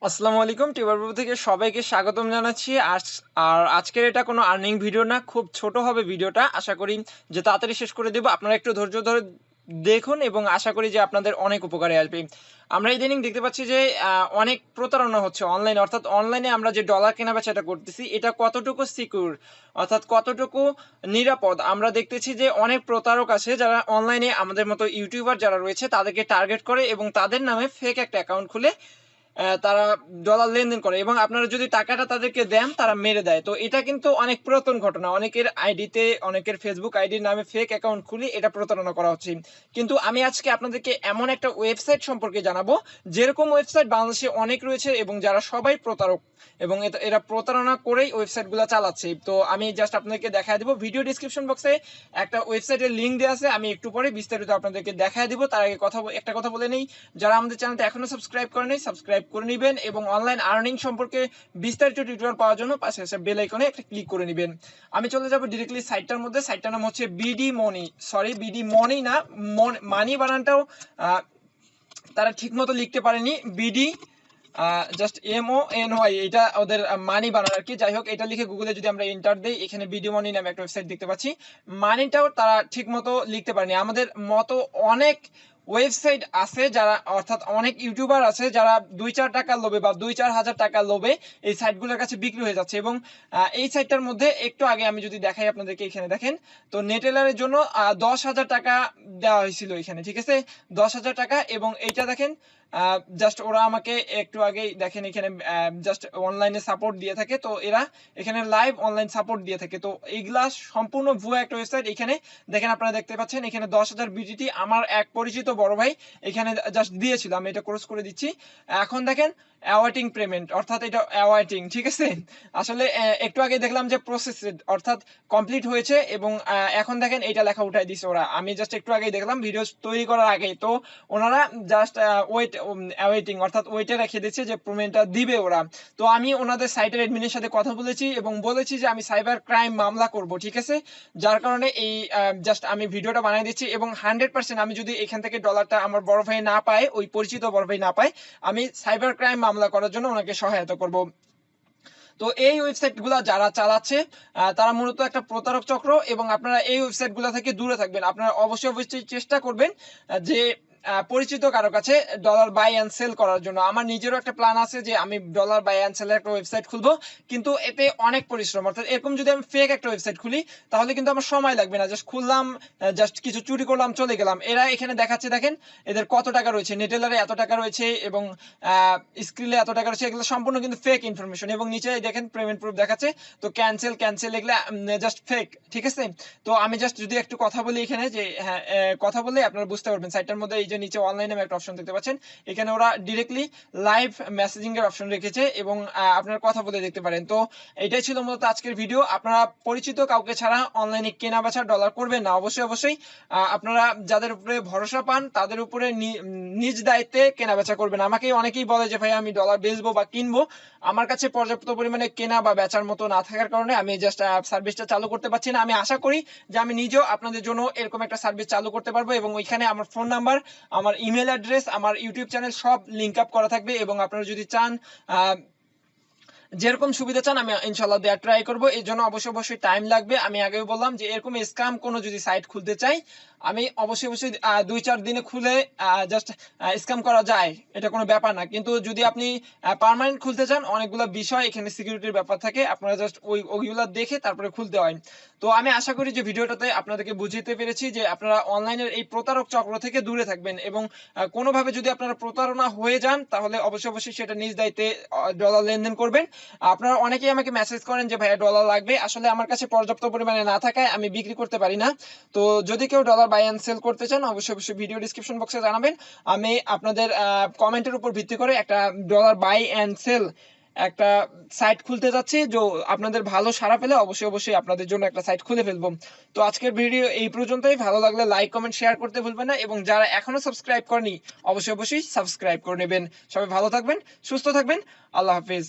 আসসালামু আলাইকুম। টিউবার থেকে সবাইকে স্বাগতম জানাচ্ছি। আর আজকের এটা কোনো আর্নিং ভিডিও না, খুব ছোট হবে ভিডিওটা। আশা করি যে তাড়াতাড়ি শেষ করে দেব। আপনারা একটু ধৈর্য ধরে দেখুন এবং আশা করি যে আপনাদের অনেক উপকারে আসবে। আমরা ইদানিং দেখতে পাচ্ছি যে অনেক প্রতারণা হচ্ছে অনলাইনে, অর্থাৎ অনলাইনে আমরা যে ডলার কেনাবেচাটা করতেছি এটা কতটুকু সিকিউর, অর্থাৎ কতটুকু নিরাপদ। আমরা দেখতেছি যে অনেক প্রতারক আছে যারা অনলাইনে আমাদের মতো ইউটিউবার যারা রয়েছে তাদেরকে টার্গেট করে এবং তাদের নামে ফেক একটা অ্যাকাউন্ট খুলে তারা ডলার লেনদেন করে এবং আপনারা যদি টাকাটা তাদেরকে দেন তারা মেরে দেয়। তো এটা কিন্তু অনেক পুরাতন ঘটনা। অনেকের আইডিতে, অনেকের ফেসবুক আইডির নামে ফেক অ্যাকাউন্ট খুলে এটা প্রতারণা করা হচ্ছে। কিন্তু আমি আজকে আপনাদেরকে এমন একটা ওয়েবসাইট সম্পর্কে জানাবো, যেরকম ওয়েবসাইট বাংলাদেশে অনেক রয়েছে এবং যারা সবাই প্রতারক এবং এরা প্রতারণা করেই ওয়েবসাইটগুলো চালাচ্ছে। তো আমি জাস্ট আপনাদেরকে দেখায় দিব। ভিডিও ডিসক্রিপশন বক্সে একটা ওয়েবসাইটের লিঙ্ক দেওয়া আছে, আমি একটু পরে বিস্তারিত আপনাদেরকে দেখায় দিব। তার আগে একটা কথা বলে নেই, যারা আমাদের চ্যানেলটা এখনো সাবস্ক্রাইব করেনি সাবস্ক্রাইব করে নেবেন এবং অনলাইন আর্নিং সম্পর্কে বিস্তারিত টিউটোরিয়াল পাওয়ার জন্য পাশে আসা বেল আইকনে একটা ক্লিক করে নেবেন। আমি চলে যাব ডিরেক্টলি সাইটটার মধ্যে। সাইটটার নাম হচ্ছে BDMony, সরি BDMony না, মানি বানানটাও তারা ঠিক মতো লিখতে পারেনি। বিডি জাস্ট MONY, এটা ওদের মানি বানানো আর কি। যাই হোক, এটা লিখে গুগলে যদি আমরা এন্টার দেই, এখানে BDMony নামে একটা ওয়েবসাইট দেখতে পাচ্ছি। মানিটাও তারা ঠিক মতো লিখতে পারেনি। আমাদের মতো অনেক ওয়েবসাইট আছে যারা, অর্থাৎ অনেক ইউটিউবার আছে যারা 2-4 টাকার লোভে বা 2-4 হাজার টাকার লোভে এই সাইটগুলোর কাছে বিক্রি হয়ে যাচ্ছে। এবং এই সাইটটার মধ্যে একটু আগে আমি যদি দেখাই আপনাদেরকে, এখানে দেখেন তো নেটেলারের জন্য 10,000 টাকা দেওয়া হয়েছিল এখানে, ঠিক আছে, 10,000 টাকা। এবং এইটা দেখেন, জাস্ট ওরা আমাকে একটু আগেই দেখেন এখানে জাস্ট অনলাইনে সাপোর্ট দিয়ে থাকে। তো এরা এখানে লাইভ অনলাইন সাপোর্ট দিয়ে থাকে। তো এইগুলা সম্পূর্ণ ভুয়া একটা ওয়েবসাইট। এখানে দেখেন, আপনারা দেখতে পাচ্ছেন এখানে 10,000 বিটিটি আমার এক পরিচিত বড় ভাই এখানে জাস্ট দিয়েছিল। আমি এটা ক্রস করে দিচ্ছি। এখন দেখেন অ্যাওয়াইটিং পেমেন্ট, অর্থাৎ এটা অ্যাওয়াইটিং, ঠিক আছে। আসলে একটু আগে দেখলাম যে প্রসেসড, অর্থাৎ কমপ্লিট হয়েছে এবং এখন দেখেন এইটা লেখা উঠাই দিছে ওরা। আমি জাস্ট একটু আগেই দেখলাম ভিডিও তৈরি করার আগেই। তো ওনারা জাস্ট ওয়েট অ্যাওয়েটিং, অর্থাৎ ওয়েটে রেখে দিচ্ছে যে পেমেন্টটা দিবে ওরা। তো আমি ওনাদের সাইটের অ্যাডমিনের সাথে কথা বলেছি এবং বলেছি যে আমি সাইবার ক্রাইম মামলা করব, ঠিক আছে। যার কারণে এই জাস্ট আমি ভিডিওটা বানিয়ে দিচ্ছি এবং 100% আমি যদি এখান থেকে ডলারটা আমার বড় ভাই না পায়, ওই পরিচিত বড় ভাই না পায়, আমি সাইবার ক্রাইম মামলা করার জন্য ওনাকে সহায়তা করব। তো এই ওয়েবসাইটগুলো যারা চালাচ্ছে তারা মূলত একটা প্রতারক চক্র এবং আপনারা এই ওয়েবসাইটগুলো থেকে দূরে থাকবেন। আপনারা অবশ্যই চেষ্টা করবেন যে পরিচিত কারো কাছে ডলার বাই অ্যান্ড সেল করার জন্য। আমার নিজেরও একটা প্ল্যান আছে যে আমি ডলার বাই অ্যান্ড সেলের একটা ওয়েবসাইট খুলবো, কিন্তু এতে অনেক পরিশ্রম। অর্থাৎ এরকম যদি আমি ফেক একটা ওয়েবসাইট খুলি তাহলে কিন্তু আমার সময় লাগবে না, জাস্ট খুললাম, জাস্ট কিছু চুরি করলাম, চলে গেলাম। এরা এখানে দেখাচ্ছে, দেখেন এদের কত টাকা রয়েছে, নেটেলারে এত টাকা রয়েছে এবং স্ক্রিনে এত টাকা রয়েছে। এগুলো সম্পূর্ণ কিন্তু ফেক ইনফরমেশন এবং নিচে দেখেন পেমেন্ট প্রুফ দেখাচ্ছে। তো ক্যান্সেল ক্যান্সেল এগুলো জাস্ট ফেক, ঠিক আছে। তো আমি জাস্ট যদি একটু কথা বলি এখানে, যে হ্যাঁ, কথা বললে আপনারা বুঝতে পারবেন। সাইটটার মধ্যে এই যে নিচে অনলাইনে একটা অপশন দেখতে পাচ্ছেন, এখানে ওরা ডিরেক্টলি লাইভ মেসেজিং এর অপশন রেখেছে এবং আপনারা কথা বলে দেখতে পারেন। তো এটাই ছিল মূলত আজকের ভিডিও। আপনারা পরিচিত কাউকে ছাড়া অনলাইনে কেনা বেচা ডলার করবেন না। অবশ্যই আপনারা যাদের উপরে ভরসা পান তাদের উপরে নিজ দায়িত্বে কেনা বেচা করবেন। আমাকে অনেকেই বলে যে ভাই আমি ডলার বেচবো বা কিনবো, আমার কাছে পর্যাপ্ত পরিমাণে কেনা বা বেচার মতো না থাকার কারণে আমি জাস্ট সার্ভিসটা চালু করতে পারছি না। আমি আশা করি যে আমি নিজেও আপনাদের জন্য এরকম একটা সার্ভিস চালু করতে পারবো এবং ওইখানে আমার ফোন নাম্বার, আমার ইমেল অ্যাড্রেস, আমার ইউটিউব চ্যানেল সব লিঙ্ক আপ করা থাকবে এবং আপনারা যদি চান যেরকম সুবিধা চান আমি ইনশাল্লাহ দেওয়ার ট্রাই করবো। এই জন্য অবশ্যই টাইম লাগবে। আমি আগেও বললাম যে এরকম স্ক্যাম কোনো যদি সাইট খুলতে চাই আমি অবশ্যই 2-4 দিনে খুলে জাস্ট স্ক্যাম করা যায়, এটা কোনো ব্যাপার না। কিন্তু যদি আপনি পার্মানেন্ট খুলতে চান, অনেকগুলো বিষয় এখানে সিকিউরিটির ব্যাপার থাকে, আপনারা জাস্ট ওইগুলো দেখে তারপরে খুলতে হয়। তো আমি আশা করি যে ভিডিওটাতে আপনাদেরকে বুঝিয়ে পেরেছি যে আপনারা অনলাইনের এই প্রতারক চক্র থেকে দূরে থাকবেন এবং কোনোভাবে যদি আপনারা প্রতারণা হয়ে যান তাহলে অবশ্যই সেটা নিজ দায়িত্বে ডলার লেনদেন করবেন। আপনারা অনেকেই আমাকে মেসেজ করেন যে ভাইয়া ডলার লাগবে, আসলে আমার কাছে পর্যাপ্ত পরিমাণে না থাকায় আমি বিক্রি করতে পারি না। তো যদি কেউ ডলার বাই অ্যান্ড সেল করতে চান অবশ্যই ভিডিও ডিসক্রিপশন বক্সে জানাবেন। আমি আপনাদের কমেন্টের উপর ভিত্তি করে একটা ডলার বাই অ্যান্ড সেল একটা সাইট খুলতে যাচ্ছি। যে আপনাদের ভালো সাড়া পেলে অবশ্যই আপনাদের জন্য একটা সাইট খুলে ফেলবো। তো আজকের ভিডিও এই পর্যন্তই। ভালো লাগলে লাইক কমেন্ট শেয়ার করতে ভুলবেন না এবং যারা এখনো সাবস্ক্রাইব করেনি অবশ্যই সাবস্ক্রাইব করে নেবেন। সবাই ভালো থাকবেন, সুস্থ থাকবেন। আল্লাহ হাফিজ।